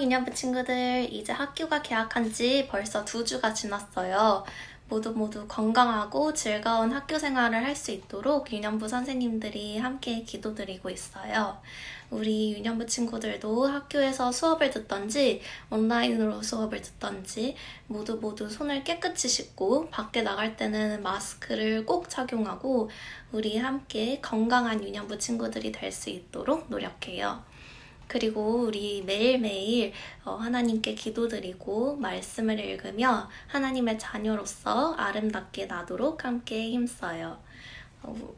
유년부 친구들, 이제 학교가 개학한 지 벌써 2주가 지났어요. 모두 건강하고 즐거운 학교 생활을 할 수 있도록 유년부 선생님들이 함께 기도드리고 있어요. 우리 유년부 친구들도 학교에서 수업을 듣던지 온라인으로 수업을 듣던지 모두 손을 깨끗이 씻고 밖에 나갈 때는 마스크를 꼭 착용하고 우리 함께 건강한 유년부 친구들이 될 수 있도록 노력해요. 그리고 우리 매일매일 하나님께 기도드리고 말씀을 읽으며 하나님의 자녀로서 아름답게 나도록 함께 힘써요.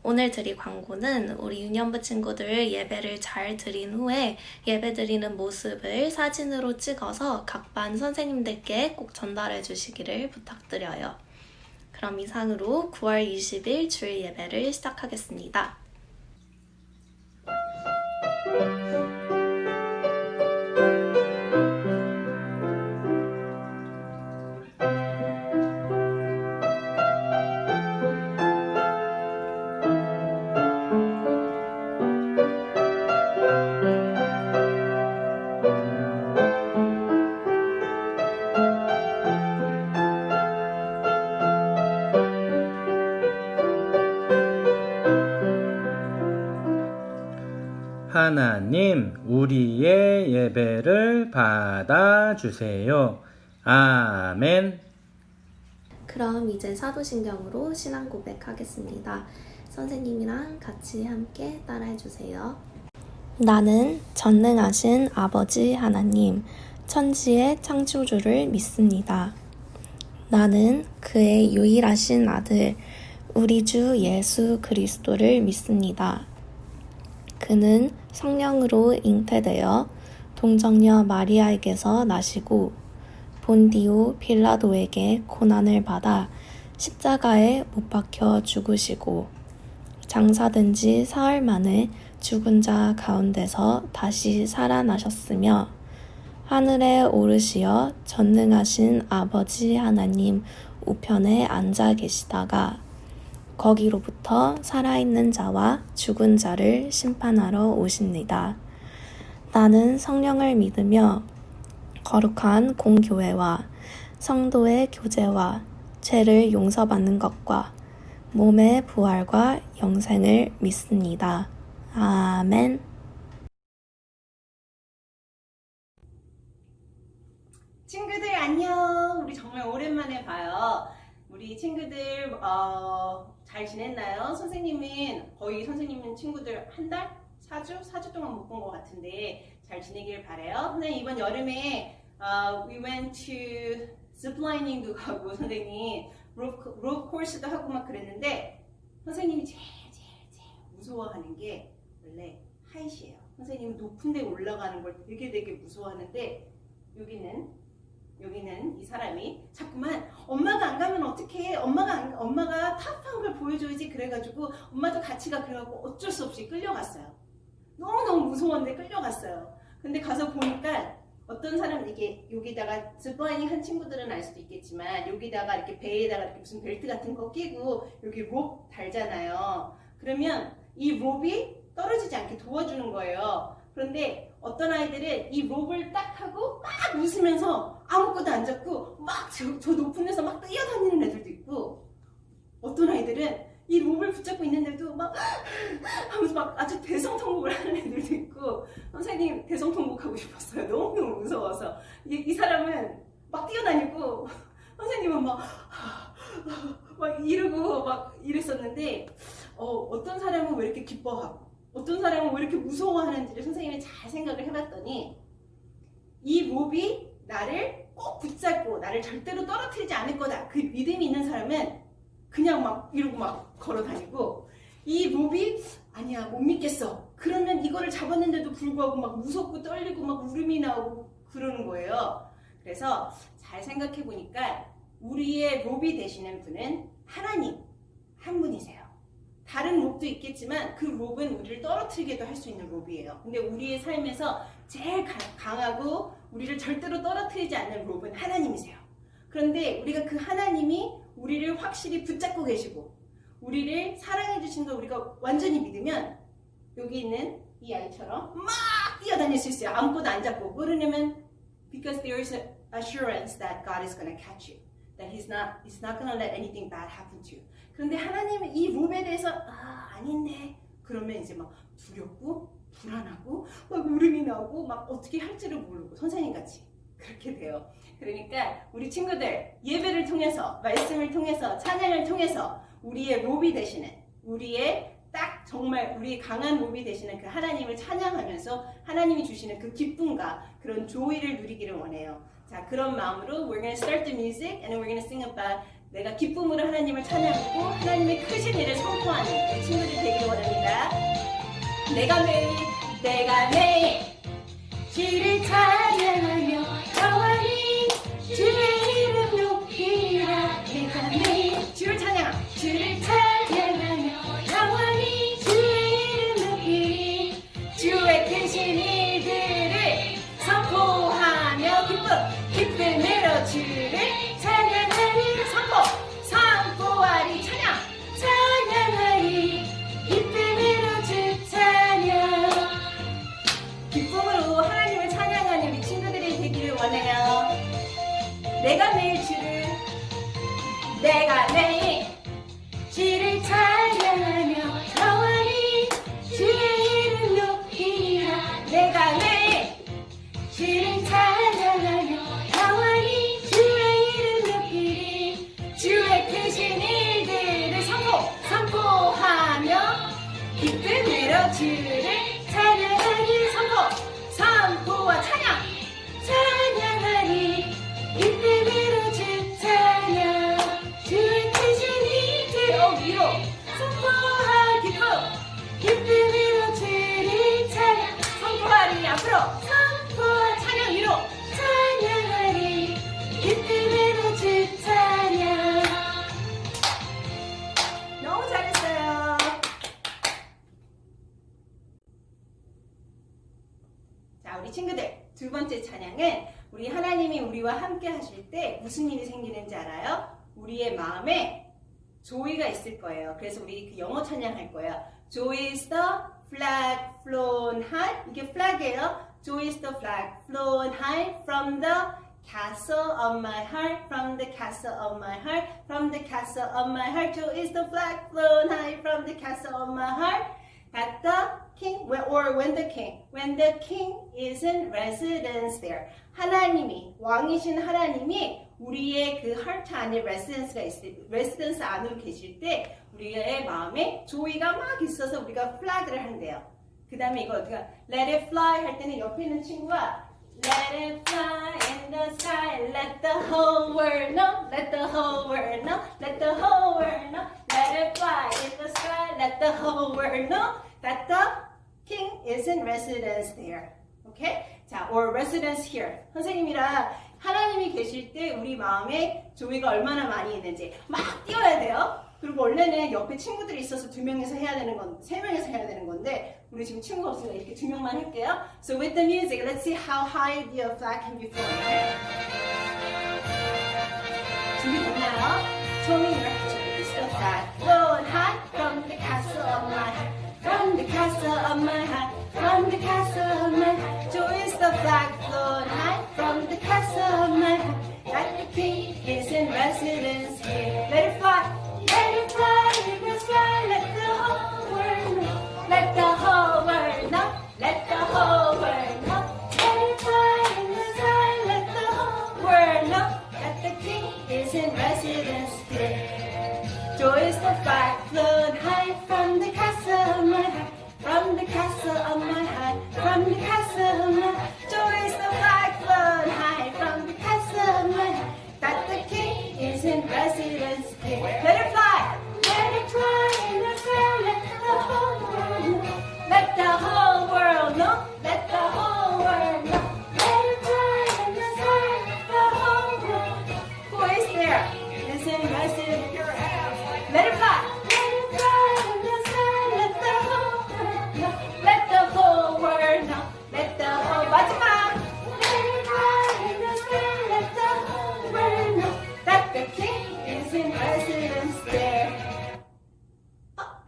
오늘 드릴 광고는 우리 유년부 친구들 예배를 잘 드린 후에 예배 드리는 모습을 사진으로 찍어서 각 반 선생님들께 꼭 전달해 주시기를 부탁드려요. 그럼 이상으로 9월 20일 주일 예배를 시작하겠습니다. 하나님, 우리의 예배를 받아주세요. 아멘. 그럼 이제 사도신경으로 신앙 고백하겠습니다. 선생님이랑 같이 함께 따라해주세요. 나는 전능하신 아버지 하나님, 천지의 창조주를 믿습니다. 나는 그의 유일하신 아들, 우리 주 예수 그리스도를 믿습니다. 그는 성령으로 잉태되어 동정녀 마리아에게서 나시고 본디오 빌라도에게 고난을 받아 십자가에 못 박혀 죽으시고 장사된 지 사흘 만에 죽은 자 가운데서 다시 살아나셨으며 하늘에 오르시어 전능하신 아버지 하나님 우편에 앉아 계시다가 거기로부터 살아있는 자와 죽은 자를 심판하러 오십니다. 나는 성령을 믿으며 거룩한 공교회와 성도의 교제와 죄를 용서받는 것과 몸의 부활과 영생을 믿습니다. 아멘. 친구들 안녕. 우리 정말 오랜만에 봐요. 우리 친구들 잘 지냈나요? 선생님은 친구들 한 달? 4주 동안 못 본 것 같은데 잘 지내길 바래요. 선생님 이번 여름에 we went to ziplining도 가고 선생님 rope course도 하고 막 그랬는데 선생님이 제일 무서워하는 게 원래 하이시예요. 선생님은 높은 데 올라가는 걸 되게 무서워하는데 여기는 이 사람이 자꾸만 엄마가 안 가면 어떡해? 엄마가 탑한 걸 보여줘야지. 그래가지고 엄마도 같이 가. 그래가지고 어쩔 수 없이 끌려갔어요. 너무 무서웠는데 끌려갔어요. 근데 가서 보니까 어떤 사람 이게 여기다가 지플라이닝 한 친구들은 알 수도 있겠지만 여기다가 이렇게 배에다가 이렇게 무슨 벨트 같은 거 끼고 여기 롭 달잖아요. 그러면 이 롭이 떨어지지 않게 도와주는 거예요. 그런데 어떤 아이들은 이 롭을 딱 하고 막 웃으면서 아무것도 안 잡고 막 저 높은 데서 막 뛰어다니는 애들도 있고 어떤 아이들은 이 롭을 붙잡고 있는데도 막 하면서 막 아주 대성통곡을 하는 애들도 있고 선생님 대성통곡하고 싶었어요. 너무 무서워서 이 사람은 막 뛰어다니고 선생님은 막 이러고 막 이랬었는데 어떤 사람은 왜 이렇게 기뻐하고 어떤 사람은 왜 이렇게 무서워하는지를 선생님이 잘 생각을 해봤더니 이 롭이 나를 꼭 붙잡고 나를 절대로 떨어뜨리지 않을 거다. 그 믿음이 있는 사람은 그냥 막 이러고 막 걸어다니고 이 롭이 아니야 못 믿겠어. 그러면 이거를 잡았는데도 불구하고 막 무섭고 떨리고 막 울음이 나오고 그러는 거예요. 그래서 잘 생각해 보니까 우리의 롭이 되시는 분은 하나님 한 분이세요. 다른 롭도 있겠지만 그 롭은 우리를 떨어뜨리게도 할 수 있는 롭이에요. 근데 우리의 삶에서 제일 강하고 우리를 절대로 떨어뜨리지 않는 롭은 하나님이세요. 그런데 우리가 그 하나님이 우리를 확실히 붙잡고 계시고 우리를 사랑해 주신 걸 우리가 완전히 믿으면 여기 있는 이 아이처럼 막 뛰어다닐 수 있어요. 아무것도 안 잡고. 그러려면 because there is an assurance that God is going to catch you. That He's not going to let anything bad happen to you. 그런데 하나님은 이 롭에 대해서 아닌데 그러면 이제 막 두렵고 불안하고 막 울음이 나고 막 어떻게 할지를 모르고 선생님 같이 그렇게 돼요. 그러니까 우리 친구들 예배를 통해서 말씀을 통해서 찬양을 통해서 우리의 롭이 되시는 우리의 딱 정말 우리 강한 롭이 되시는 그 하나님을 찬양하면서 하나님이 주시는 그 기쁨과 그런 조의를 누리기를 원해요. 자, 그런 마음으로 we're going to start the music and then we're going to sing about 내가 기쁨으로 하나님을 찬양하고 하나님의 크신 일을 선포하는 우리 친구들 되기를 원합니다. 내가 매일 주를 찬양하며 영원히 주의 이름 높이라. 내가 매일 주를 찬양하며 영원히 주의 이름 높이리. 주의 크신 일들을 선포하며 기쁨으로 주를 찬양하리. 선포하리. 찬양하리. 기쁨으로 주 찬양. 기쁨으로 하나님을 찬양하는 우리 친구들이 되기를 원해요. 내가 매일 주를 찬양하며 영원히 주의 이름 높이라. 내가 매일 주를 찬양하며 영원히 주의 이름 높이리. 주의 크신 일들을 선포하며 기쁨으로 주를 찬양하리. 선포와 찬양하리. 기쁨으로 주 찬양. 주의 크신 일들 위로 선포하 기쁨으로 주를 찬양. 선포하리. 앞으로 선포와 찬양 위로 찬양하리. 기쁨으로 주 찬양. 너무 잘했어요. 자, 우리 친구들 두 번째 찬양은 우리 하나님이 우리와 함께 하실 때 무슨 일이 생기는지 알아요? 우리의 마음에 조이가 있을 거예요. 그래서 우리 그 영어 찬양할 거예요. Joy is the flag flown high. 이게 flag이에요. Joy is the flag flown high from the castle of my heart. From the castle of my heart. From the castle of my heart. Joy is the flag flown high from the castle of my heart. At the king, or when the king is in residence there. 하나님이, 왕이신 하나님이 우리의 그 heart 안에 residence 안으로 계실 때 우리의 마음에 조이가 막 있어서 우리가 flag를 한대요. 그 다음에 이거 어떻게 let it fly 할 때는 옆에 있는 친구가 let it fly in the sky, let the whole world know, let the whole world know, let the whole world know, let it fly in the sky, let the whole world know that the king is in residence there. Okay? 자, or residence here. 선생님이랑 하나님이 계실 때 우리 마음에 조이가 얼마나 많이 있는지 막 뛰어야 돼요. 그리고 원래는 옆에 친구들이 있어서 2명이서 해야 되는 건, 3명이서 해야 되는 건데 우리 지금 친구가 없으니까 이렇게 2명만 할게요. So with the music, let's see how high the flag can be flown. 준비됐나요? Show me your hand. It's the flag flown high from the castle of my heart. From the castle of my heart. From the castle of my heart. Joy is the flag flown high from the castle of my heart. That the king is in residence here. Let it fly. Let it fly in the sky, let the whole world know. Let the whole world know. Let the whole world know. Let it fly in the sky, let the whole world know. That the king is in residence there. Joy is the flag flown high from the castle of my heart. From the castle of my heart. From the castle of my heart. Joy is the flag flown high from the castle of my heart. That the king is in residence here. Let it fly. Let it fly in the sky. Let the whole world know. Let the whole world know. Let the whole world know. Let it fly in the sky. The whole world. Who is there? Is in residence. Let it fly. Let it fly in the sky. Let the whole world know. Let the whole world know. Let the whole 마지막. Let it fly in the sky. Let the whole world know. That the king is in residence there.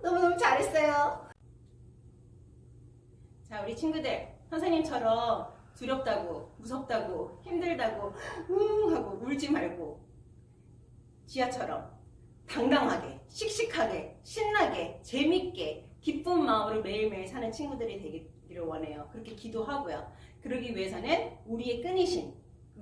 너무너무 잘했어요. 자, 우리 친구들, 선생님처럼 두렵다고, 무섭다고, 힘들다고, 하고 울지 말고 지아처럼 당당하게, 씩씩하게, 신나게, 재밌게, 기쁜 마음으로 매일매일 사는 친구들이 되기를 원해요. 그렇게 기도하고요. 그러기 위해서는 우리의 끈이신,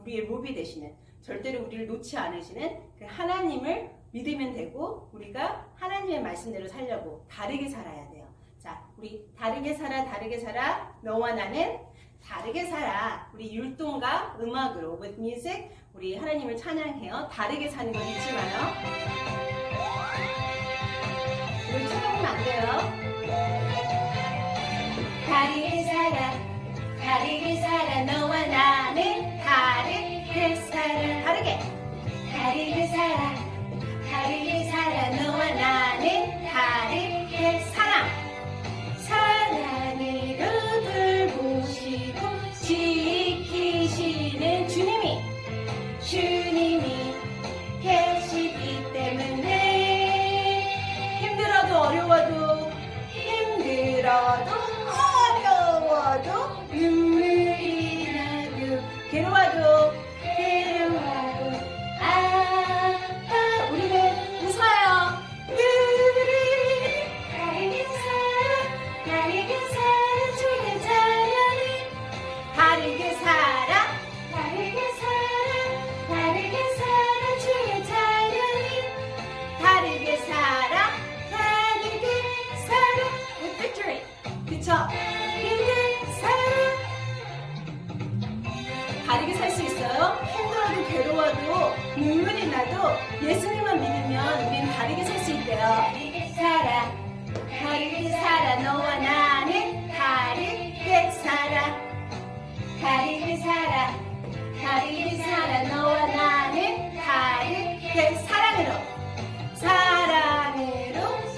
우리의 로비 되시는, 절대로 우리를 놓지 않으시는 그 하나님을 믿으면 되고, 우리가 하나님의 말씀대로 살려고 다르게 살아야 돼요. 자, 우리 다르게 살아, 다르게 살아. 너와 나는 다르게 살아. 우리 율동과 음악으로 with music 우리 하나님을 찬양해요. 다르게 사는 건 잊지 마요. 우리 쳐다보면 안 돼요. 다르게 살아, 다르게 살아. 너와 나는 다르게 살아. 다르게, 다르게 살아, 다르게 살아. 너와 나는 다르게 사랑, 사랑으로 돌보시고 지키시는 주님이 계시기 때문에 힘들어도 어려워도 눈물이 나도 괴로워도 우리는 웃어요. 다르게 살아 주의 자녀는 다르게 살아, 다르게 살아 주의 자녀는 다르게 살아 with victory. 그쵸? 다르게 살 수 있어요. 힘들어도 괴로워도 눈물이 나도 예수님만 믿으면 우리는 다르게 살 수 있대요. 다르게 살아. 너와 나는 다르게 살아. 다르게 살아. 너와 나는 다르게 사랑으로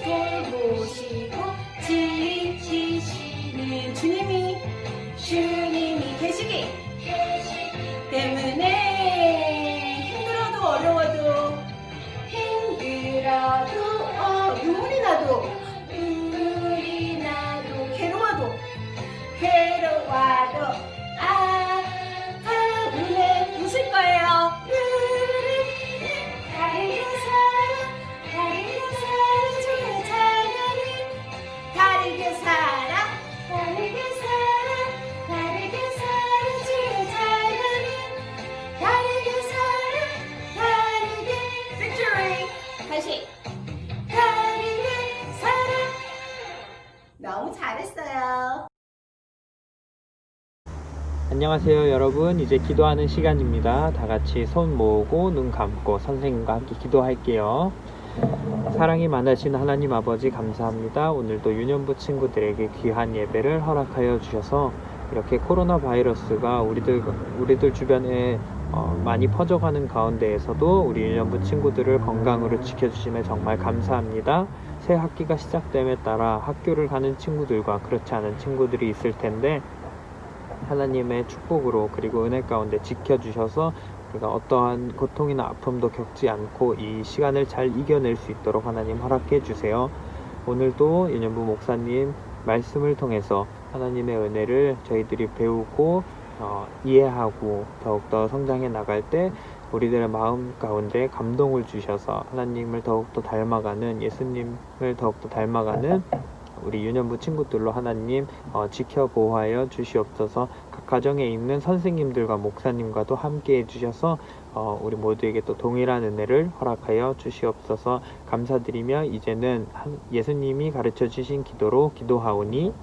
돌보시고 지키시는 주님이 계시기 때문에 힘들어도 어려워도 눈물이 나도 괴로워도 우리는 웃을 거예요. 다르게 살아 주의 자녀는 다르게 살아 주의 자녀는 다르게 victory. 다시 다르게 살아. 너무 잘했어요. 안녕하세요 여러분. 이제 기도하는 시간입니다. 다 같이 손 모으고 눈 감고 선생님과 함께 기도할게요. 사랑이 많으신 하나님 아버지 감사합니다. 오늘도 유년부 친구들에게 귀한 예배를 허락하여 주셔서 이렇게 코로나 바이러스가 우리들 주변에 많이 퍼져가는 가운데에서도 우리 유년부 친구들을 건강으로 지켜주심에 정말 감사합니다. 새 학기가 시작됨에 따라 학교를 가는 친구들과 그렇지 않은 친구들이 있을 텐데 하나님의 축복으로 그리고 은혜 가운데 지켜주셔서 우리가 어떠한 고통이나 아픔도 겪지 않고 이 시간을 잘 이겨낼 수 있도록 하나님 허락해 주세요. 오늘도 유년부 목사님 말씀을 통해서 하나님의 은혜를 저희들이 배우고 이해하고 더욱더 성장해 나갈 때 우리들의 마음 가운데 감동을 주셔서 하나님을 더욱더 닮아가는, 예수님을 더욱더 닮아가는 우리 유년부 친구들로 하나님 지켜 보호하여 주시옵소서. 각 가정에 있는 선생님들과 목사님과도 함께 해주셔서 우리 모두에게 또 동일한 은혜를 허락하여 주시옵소서. 감사드리며 이제는 예수님이 가르쳐 주신 기도로 기도하오니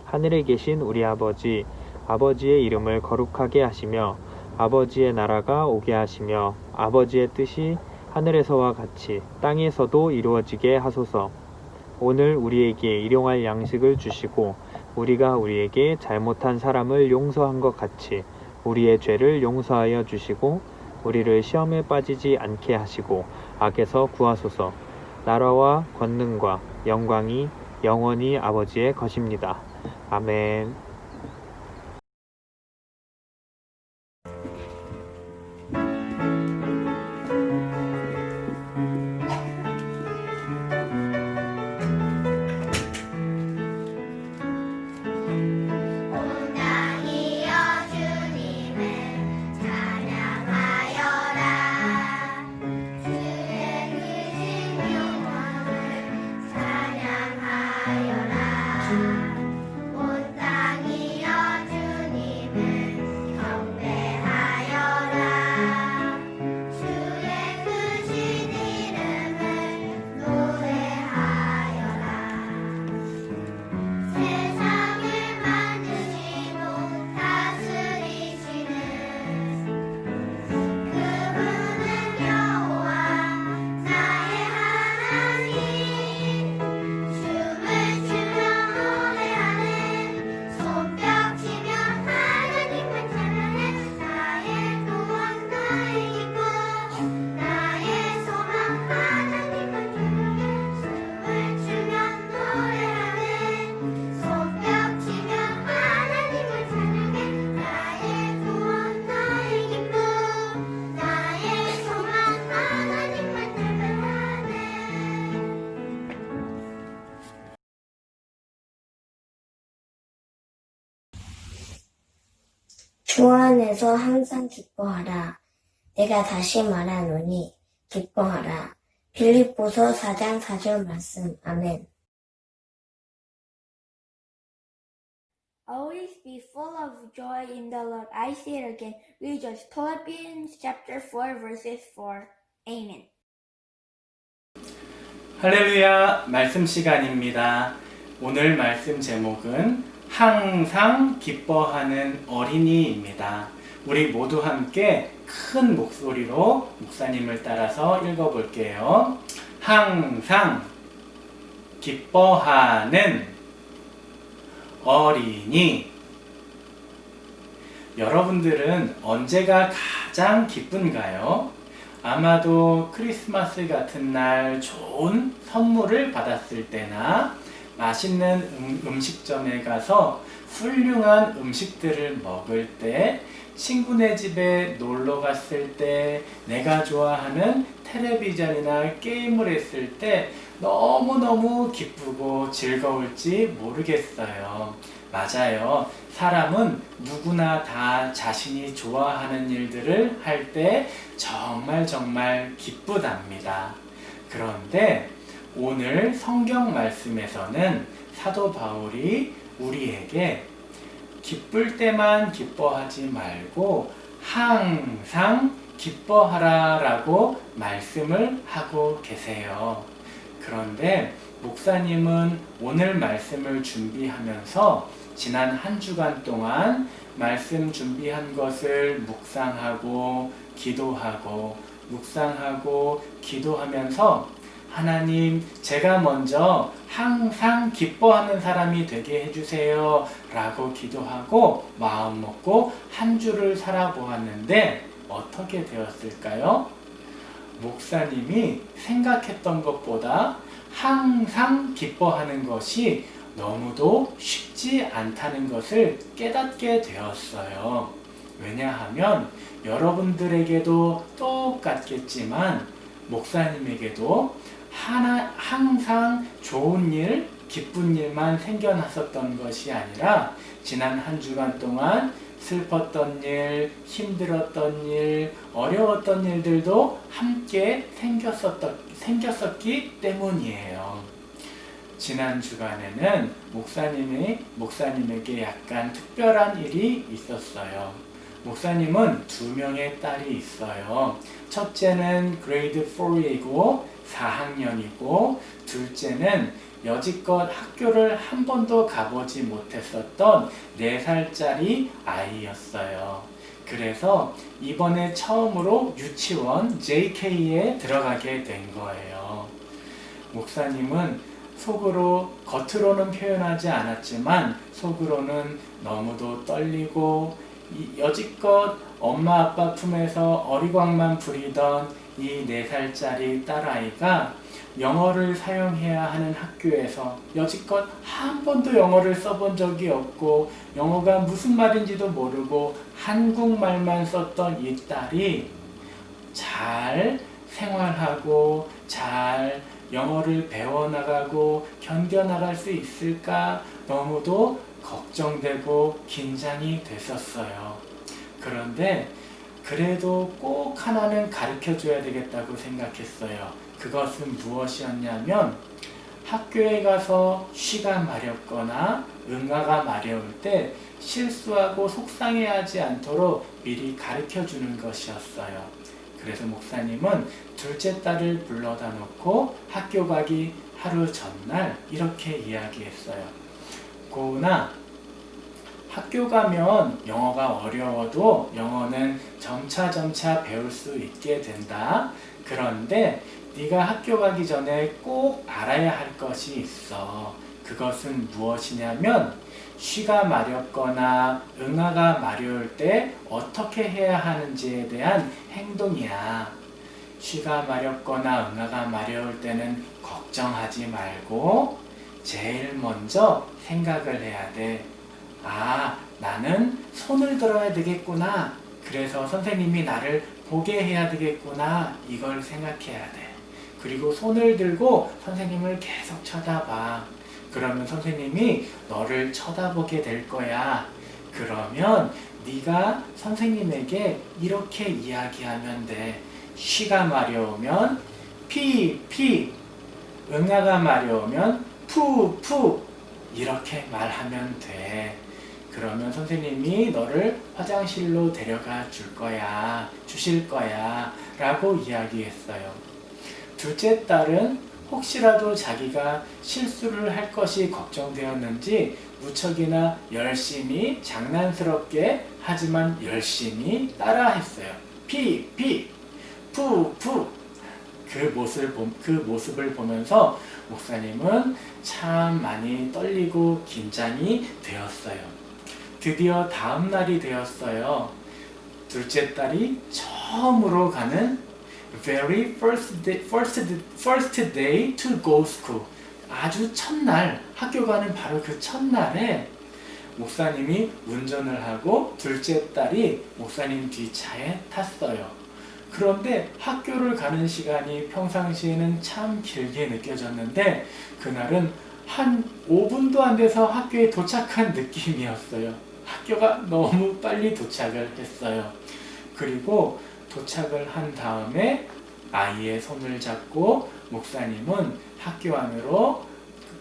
하늘에 계신 우리 아버지, 아버지의 이름을 거룩하게 하시며 아버지의 나라가 오게 하시며 아버지의 뜻이 하늘에서와 같이 땅에서도 이루어지게 하소서. 오늘 우리에게 일용할 양식을 주시고 우리가 우리에게 잘못한 사람을 용서한 것 같이 우리의 죄를 용서하여 주시고 우리를 시험에 빠지지 않게 하시고 악에서 구하소서. 나라와 권능과 영광이 영원히 아버지의 것입니다. 아멘. 온당이여 주님 주 안에서 항상 기뻐하라. 내가 다시 말하노니 기뻐하라. 빌립보서 4장 4절 말씀. 아멘. Always be full of joy in the Lord. I say it again. Rejoice. Philippians chapter 4 verses 4. Amen. 할렐루야, 말씀 시간입니다. 오늘 말씀 제목은 항상 기뻐하는 어린이입니다. 우리 모두 함께 큰 목소리로 목사님을 따라서 읽어볼게요. 항상 기뻐하는 어린이. 여러분들은 언제가 가장 기쁜가요? 아마도 크리스마스 같은 날 좋은 선물을 받았을 때나 맛있는 음식점에 가서 훌륭한 음식들을 먹을 때, 친구네 집에 놀러 갔을 때, 내가 좋아하는 텔레비전이나 게임을 했을 때 너무너무 기쁘고 즐거울지 모르겠어요. 맞아요. 사람은 누구나 다 자신이 좋아하는 일들을 할 때 정말 기쁘답니다. 그런데 오늘 성경 말씀에서는 사도 바울이 우리에게 기쁠 때만 기뻐하지 말고 항상 기뻐하라 라고 말씀을 하고 계세요. 그런데 목사님은 오늘 말씀을 준비하면서 지난 한 주간 동안 말씀 준비한 것을 묵상하고 기도하고 묵상하고 기도하면서 하나님, 제가 먼저 항상 기뻐하는 사람이 되게 해주세요 라고 기도하고 마음 먹고 한 주를 살아보았는데 어떻게 되었을까요? 목사님이 생각했던 것보다 항상 기뻐하는 것이 너무도 쉽지 않다는 것을 깨닫게 되었어요. 왜냐하면 여러분들에게도 똑같겠지만 목사님에게도 항상 좋은 일, 기쁜 일만 생겨났었던 것이 아니라 지난 한 주간 동안 슬펐던 일, 힘들었던 일, 어려웠던 일들도 함께 생겼었기 때문이에요. 지난 주간에는 목사님에게 약간 특별한 일이 있었어요. 목사님은 2명의 딸이 있어요. 첫째는 그레이드 4이고 4학년이고 둘째는 여지껏 학교를 한 번도 가보지 못했었던 4살짜리 아이였어요. 그래서 이번에 처음으로 유치원 JK에 들어가게 된 거예요. 목사님은 속으로, 겉으로는 표현하지 않았지만 속으로는 너무도 떨리고 여지껏 엄마 아빠 품에서 어리광만 부리던 이 4살짜리 딸아이가 영어를 사용해야 하는 학교에서 여지껏 한 번도 영어를 써본 적이 없고 영어가 무슨 말인지도 모르고 한국말만 썼던 이 딸이 잘 생활하고 잘 영어를 배워나가고 견뎌나갈 수 있을까 너무도 걱정되고 긴장이 됐었어요. 그런데 그래도 꼭 하나는 가르쳐줘야 되겠다고 생각했어요. 그것은 무엇이었냐면 학교에 가서 쉬가 마렵거나 응아가 마려울 때 실수하고 속상해하지 않도록 미리 가르쳐주는 것이었어요. 그래서 목사님은 둘째 딸을 불러다 놓고 학교 가기 하루 전날 이렇게 이야기했어요. 고은아, 학교 가면 영어가 어려워도 영어는 점차 배울 수 있게 된다. 그런데 네가 학교 가기 전에 꼭 알아야 할 것이 있어. 그것은 무엇이냐면 쉬가 마렵거나 응아가 마려울 때 어떻게 해야 하는지에 대한 행동이야. 쉬가 마렵거나 응아가 마려울 때는 걱정하지 말고 제일 먼저 생각을 해야 돼. 아, 나는 손을 들어야 되겠구나. 그래서 선생님이 나를 보게 해야 되겠구나. 이걸 생각해야 돼. 그리고 손을 들고 선생님을 계속 쳐다봐. 그러면 선생님이 너를 쳐다보게 될 거야. 그러면 네가 선생님에게 이렇게 이야기하면 돼. 쉬가 마려우면 피, 피, 응아가 마려우면 푸, 푸 이렇게 말하면 돼. 그러면 선생님이 너를 화장실로 데려가 주실 거야 라고 이야기했어요. 둘째 딸은 혹시라도 자기가 실수를 할 것이 걱정되었는지 무척이나 열심히 장난스럽게 하지만 열심히 따라했어요. 피, 피, 푸, 푸. 그 모습을 보면서 목사님은 참 많이 떨리고 긴장이 되었어요. 드디어 다음 날이 되었어요. 둘째 딸이 처음으로 가는 very first day to go school. 아주 첫날, 학교 가는 바로 그 첫날에 목사님이 운전을 하고 둘째 딸이 목사님 뒷차에 탔어요. 그런데 학교를 가는 시간이 평상시에는 참 길게 느껴졌는데 그날은 한 5분도 안 돼서 학교에 도착한 느낌이었어요. 학교가 너무 빨리 도착을 했어요. 그리고 도착을 한 다음에 아이의 손을 잡고 목사님은 학교 안으로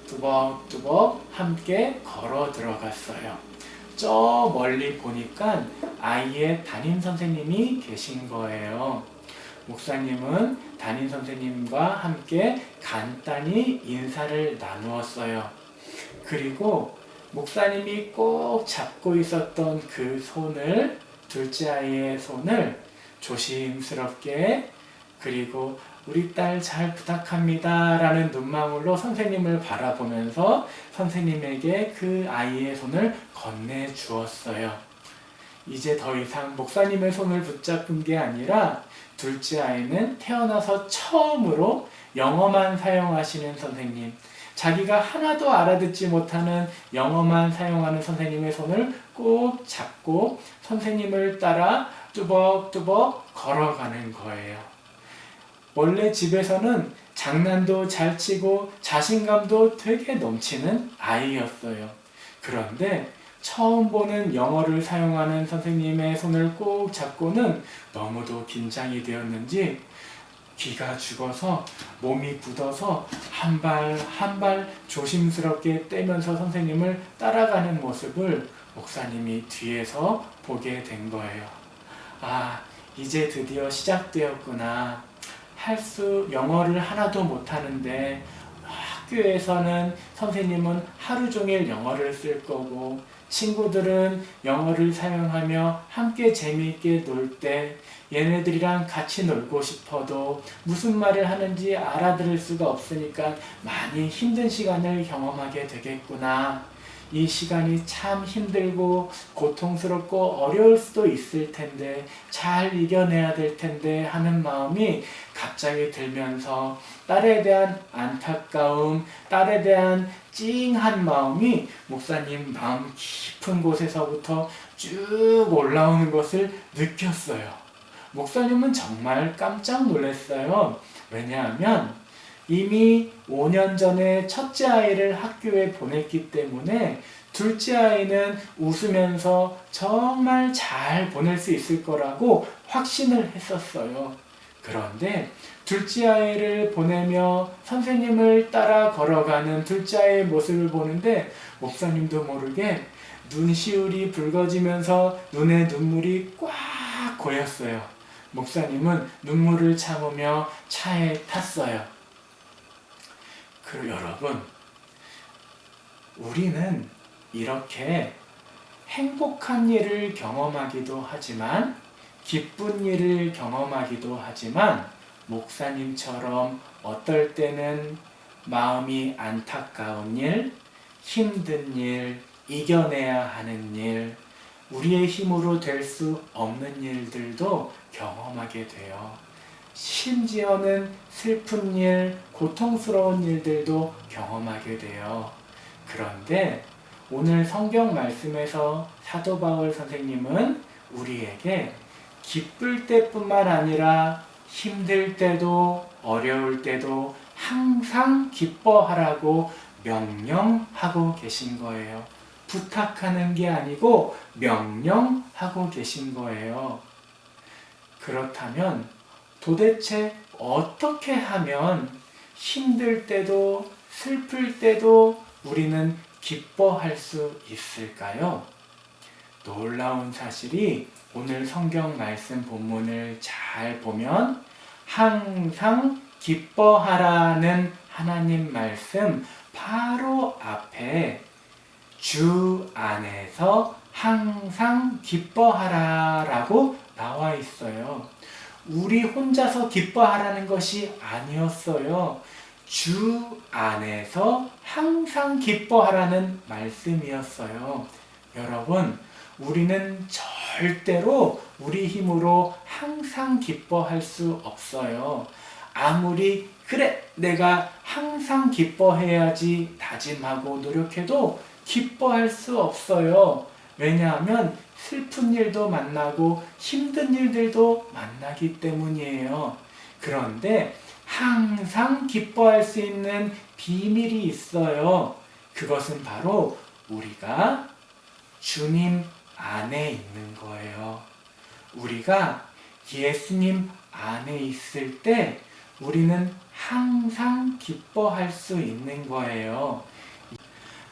뚜벅뚜벅 함께 걸어 들어갔어요. 저 멀리 보니까 아이의 담임 선생님이 계신 거예요. 목사님은 담임 선생님과 함께 간단히 인사를 나누었어요. 그리고 목사님이 꼭 잡고 있었던 그 손을, 둘째 아이의 손을 조심스럽게, 그리고 우리 딸 잘 부탁합니다 라는 눈망울로 선생님을 바라보면서 선생님에게 그 아이의 손을 건네 주었어요. 이제 더 이상 목사님의 손을 붙잡은 게 아니라 둘째 아이는 태어나서 처음으로 영어만 사용하시는 선생님, 자기가 하나도 알아듣지 못하는 영어만 사용하는 선생님의 손을 꼭 잡고 선생님을 따라 뚜벅뚜벅 걸어가는 거예요. 원래 집에서는 장난도 잘 치고 자신감도 되게 넘치는 아이였어요. 그런데 처음 보는 영어를 사용하는 선생님의 손을 꼭 잡고는 너무도 긴장이 되었는지 귀가 죽어서 몸이 굳어서 한 발 한 발 조심스럽게 떼면서 선생님을 따라가는 모습을 목사님이 뒤에서 보게 된 거예요. 아, 이제 드디어 시작되었구나. 영어를 하나도 못하는데 학교에서는 선생님은 하루 종일 영어를 쓸 거고 친구들은 영어를 사용하며 함께 재미있게 놀 때 얘네들이랑 같이 놀고 싶어도 무슨 말을 하는지 알아들을 수가 없으니까 많이 힘든 시간을 경험하게 되겠구나. 이 시간이 참 힘들고 고통스럽고 어려울 수도 있을 텐데 잘 이겨내야 될 텐데 하는 마음이 갑자기 들면서 딸에 대한 안타까움, 딸에 대한 찡한 마음이 목사님 마음 깊은 곳에서부터 쭉 올라오는 것을 느꼈어요. 목사님은 정말 깜짝 놀랐어요. 왜냐하면 이미 5년 전에 첫째 아이를 학교에 보냈기 때문에 둘째 아이는 웃으면서 정말 잘 보낼 수 있을 거라고 확신을 했었어요. 그런데 둘째 아이를 보내며 선생님을 따라 걸어가는 둘째 아이의 모습을 보는데 목사님도 모르게 눈시울이 붉어지면서 눈에 눈물이 꽉 고였어요. 목사님은 눈물을 참으며 차에 탔어요. 여러분, 우리는 이렇게 행복한 일을 경험하기도 하지만 기쁜 일을 경험하기도 하지만 목사님처럼 어떨 때는 마음이 안타까운 일, 힘든 일, 이겨내야 하는 일, 우리의 힘으로 될 수 없는 일들도 경험하게 돼요. 심지어는 슬픈 일, 고통스러운 일들도 경험하게 돼요. 그런데 오늘 성경 말씀에서 사도 바울 선생님은 우리에게 기쁠 때뿐만 아니라 힘들 때도 어려울 때도 항상 기뻐하라고 명령하고 계신 거예요. 부탁하는 게 아니고 명령하고 계신 거예요. 그렇다면 도대체 어떻게 하면 힘들 때도 슬플 때도 우리는 기뻐할 수 있을까요? 놀라운 사실이 오늘 성경 말씀 본문을 잘 보면 항상 기뻐하라는 하나님 말씀 바로 앞에 주 안에서 항상 기뻐하라라고 나와 있어요. 우리 혼자서 기뻐하라는 것이 아니었어요. 주 안에서 항상 기뻐하라는 말씀이었어요. 여러분, 우리는 절대로 우리 힘으로 항상 기뻐할 수 없어요. 아무리 그래 내가 항상 기뻐해야지 다짐하고 노력해도 기뻐할 수 없어요. 왜냐하면 슬픈 일도 만나고 힘든 일들도 만나기 때문이에요. 그런데 항상 기뻐할 수 있는 비밀이 있어요. 그것은 바로 우리가 주님 안에 있는 거예요. 우리가 예수님 안에 있을 때 우리는 항상 기뻐할 수 있는 거예요.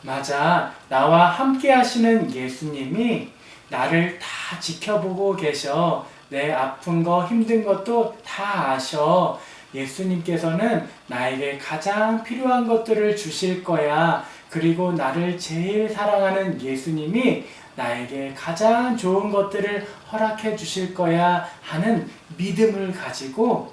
맞아, 나와 함께 하시는 예수님이 나를 다 지켜보고 계셔. 내 아픈 거 힘든 것도 다 아셔. 예수님께서는 나에게 가장 필요한 것들을 주실 거야. 그리고 나를 제일 사랑하는 예수님이 나에게 가장 좋은 것들을 허락해 주실 거야 하는 믿음을 가지고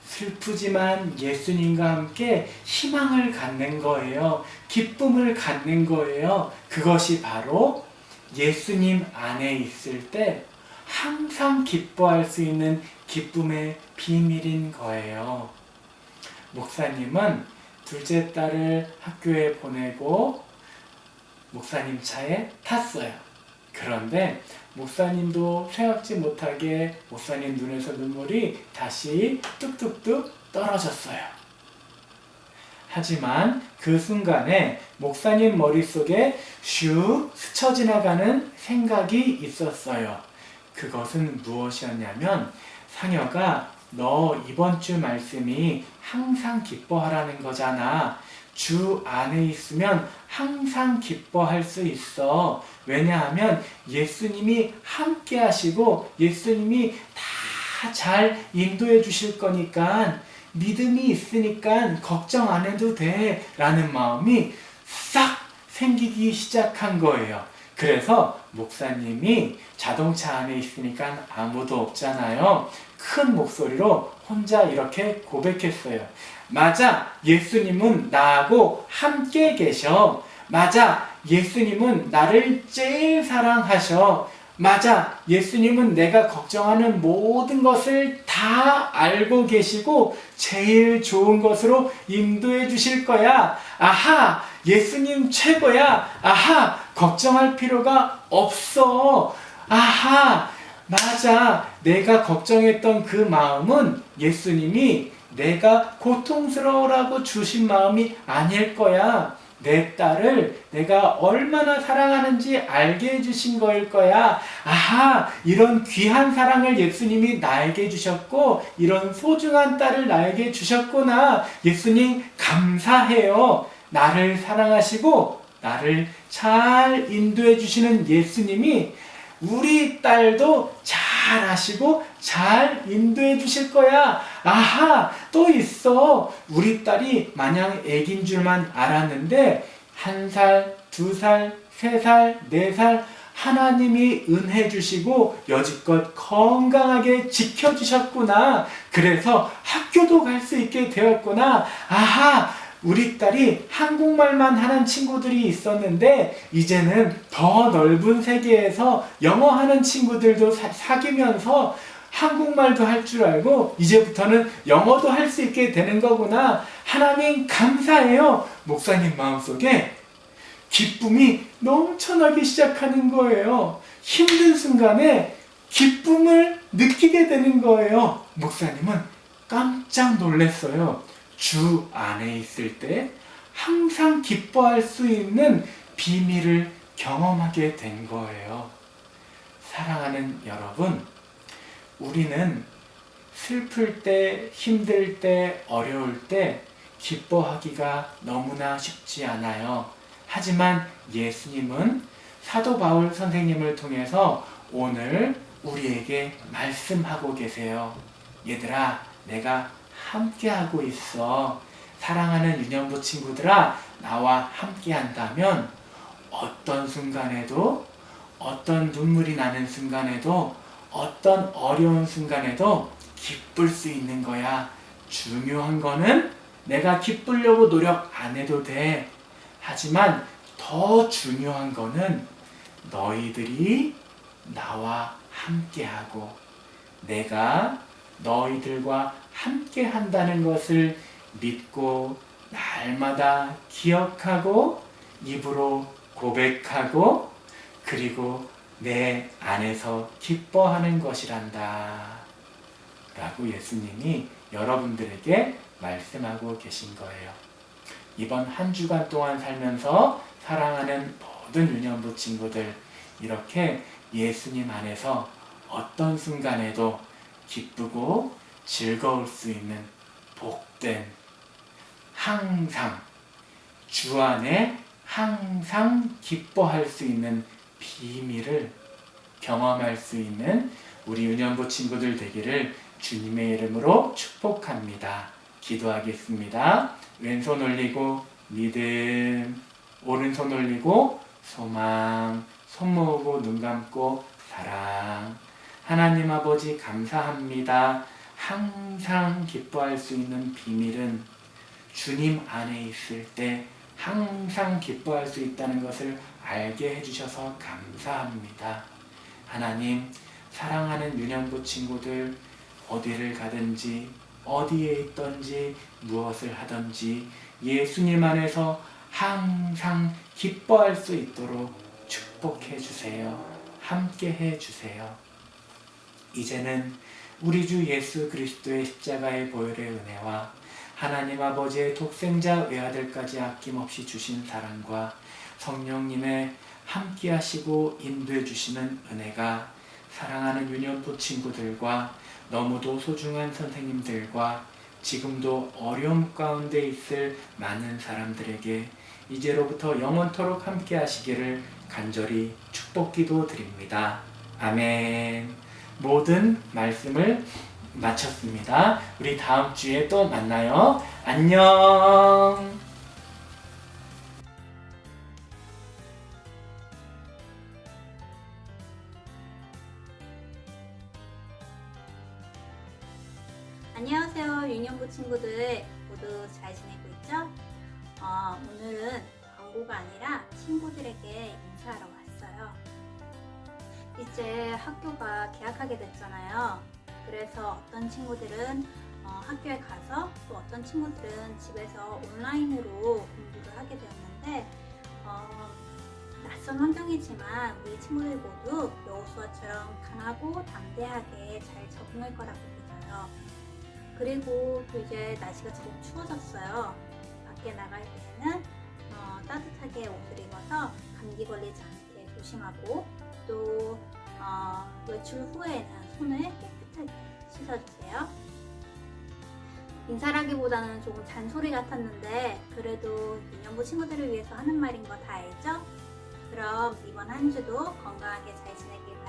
슬프지만 예수님과 함께 희망을 갖는 거예요. 기쁨을 갖는 거예요. 그것이 바로 예수님 안에 있을 때 항상 기뻐할 수 있는 기쁨의 비밀인 거예요. 목사님은 둘째 딸을 학교에 보내고 목사님 차에 탔어요. 그런데 목사님도 생각지 못하게 목사님 눈에서 눈물이 다시 뚝뚝뚝 떨어졌어요. 하지만 그 순간에 목사님 머릿속에 슉 스쳐 지나가는 생각이 있었어요. 그것은 무엇이었냐면 상혁아, 너 이번 주 말씀이 항상 기뻐하라는 거잖아. 주 안에 있으면 항상 기뻐할 수 있어. 왜냐하면 예수님이 함께 하시고 예수님이 다 잘 인도해 주실 거니까 믿음이 있으니까 걱정 안 해도 돼 라는 마음이 싹 생기기 시작한 거예요. 그래서 목사님이 자동차 안에 있으니까 아무도 없잖아요. 큰 목소리로 혼자 이렇게 고백했어요. 맞아, 예수님은 나하고 함께 계셔. 맞아, 예수님은 나를 제일 사랑하셔. 맞아, 예수님은 내가 걱정하는 모든 것을 다 알고 계시고 제일 좋은 것으로 인도해 주실 거야. 아하, 예수님 최고야. 아하, 걱정할 필요가 없어. 아하, 맞아, 내가 걱정했던 그 마음은 예수님이 내가 고통스러우라고 주신 마음이 아닐 거야. 내 딸을 내가 얼마나 사랑하는지 알게 해주신 거일 거야. 아하, 이런 귀한 사랑을 예수님이 나에게 주셨고 이런 소중한 딸을 나에게 주셨구나. 예수님 감사해요. 나를 사랑하시고 나를 잘 인도해 주시는 예수님이 우리 딸도 잘 아시고 잘 인도해 주실 거야. 아하, 또 있어. 우리 딸이 마냥 애기인 줄만 알았는데 1살, 2살, 3살, 4살 하나님이 은혜 주시고 여지껏 건강하게 지켜주셨구나. 그래서 학교도 갈 수 있게 되었구나. 아하, 우리 딸이 한국말만 하는 친구들이 있었는데 이제는 더 넓은 세계에서 영어 하는 친구들도 사귀면서 한국말도 할 줄 알고 이제부터는 영어도 할 수 있게 되는 거구나. 하나님 감사해요. 목사님 마음속에 기쁨이 넘쳐나기 시작하는 거예요. 힘든 순간에 기쁨을 느끼게 되는 거예요. 목사님은 깜짝 놀랐어요. 주 안에 있을 때 항상 기뻐할 수 있는 비밀을 경험하게 된 거예요. 사랑하는 여러분, 우리는 슬플 때, 힘들 때, 어려울 때 기뻐하기가 너무나 쉽지 않아요. 하지만 예수님은 사도 바울 선생님을 통해서 오늘 우리에게 말씀하고 계세요. 얘들아, 내가 함께하고 있어. 사랑하는 유년부 친구들아, 나와 함께한다면 어떤 순간에도, 어떤 눈물이 나는 순간에도, 어떤 어려운 순간에도 기쁠 수 있는 거야. 중요한 거는 내가 기쁘려고 노력 안 해도 돼. 하지만 더 중요한 거는 너희들이 나와 함께하고 내가 너희들과 함께 한다는 것을 믿고 날마다 기억하고 입으로 고백하고 그리고 내 안에서 기뻐하는 것이란다 라고 예수님이 여러분들에게 말씀하고 계신 거예요. 이번 한 주간 동안 살면서 사랑하는 모든 유년부 친구들, 이렇게 예수님 안에서 어떤 순간에도 기쁘고 즐거울 수 있는 복된, 항상 주 안에 항상 기뻐할 수 있는 비밀을 경험할 수 있는 우리 유년부 친구들 되기를 주님의 이름으로 축복합니다. 기도하겠습니다. 왼손 올리고 믿음, 오른손 올리고 소망, 손 모으고 눈 감고 사랑. 하나님 아버지 감사합니다. 항상 기뻐할 수 있는 비밀은 주님 안에 있을 때 항상 기뻐할 수 있다는 것을 알게 해주셔서 감사합니다. 하나님, 사랑하는 유년부 친구들 어디를 가든지 어디에 있든지 무엇을 하든지 예수님 안에서 항상 기뻐할 수 있도록 축복해 주세요. 함께 해 주세요. 이제는 우리 주 예수 그리스도의 십자가의 보혈의 은혜와 하나님 아버지의 독생자 외아들까지 아낌없이 주신 사랑과 성령님의 함께 하시고 인도해 주시는 은혜가 사랑하는 유년부 친구들과 너무도 소중한 선생님들과 지금도 어려움 가운데 있을 많은 사람들에게 이제로부터 영원토록 함께 하시기를 간절히 축복기도 드립니다. 아멘. 모든 말씀을 마쳤습니다. 우리 다음 주에 또 만나요. 안녕. 안녕하세요, 유년부 친구들 모두 잘 지내고 있죠? 오늘은 광고가 아니라 친구들에게 인사하러 왔어요. 이제 학교가 개학하게 됐잖아요. 그래서 어떤 친구들은 학교에 가서 또 어떤 친구들은 집에서 온라인으로 공부를 하게 되었는데 낯선 환경이지만 우리 친구들 모두 여호수아처럼 강하고 담대하게 잘 적응할 거라고 믿어요. 그리고 또 이제 날씨가 조금 추워졌어요. 밖에 나갈 때는 따뜻하게 옷을 입어서 감기 걸리지 않게 조심하고 또 외출 후에는 손을 깨끗하게 씻어주세요. 인사라기보다는 조금 잔소리 같았는데 그래도 유년부 친구들을 위해서 하는 말인 거 다 알죠? 그럼 이번 한 주도 건강하게 잘 지내길 바랍니다.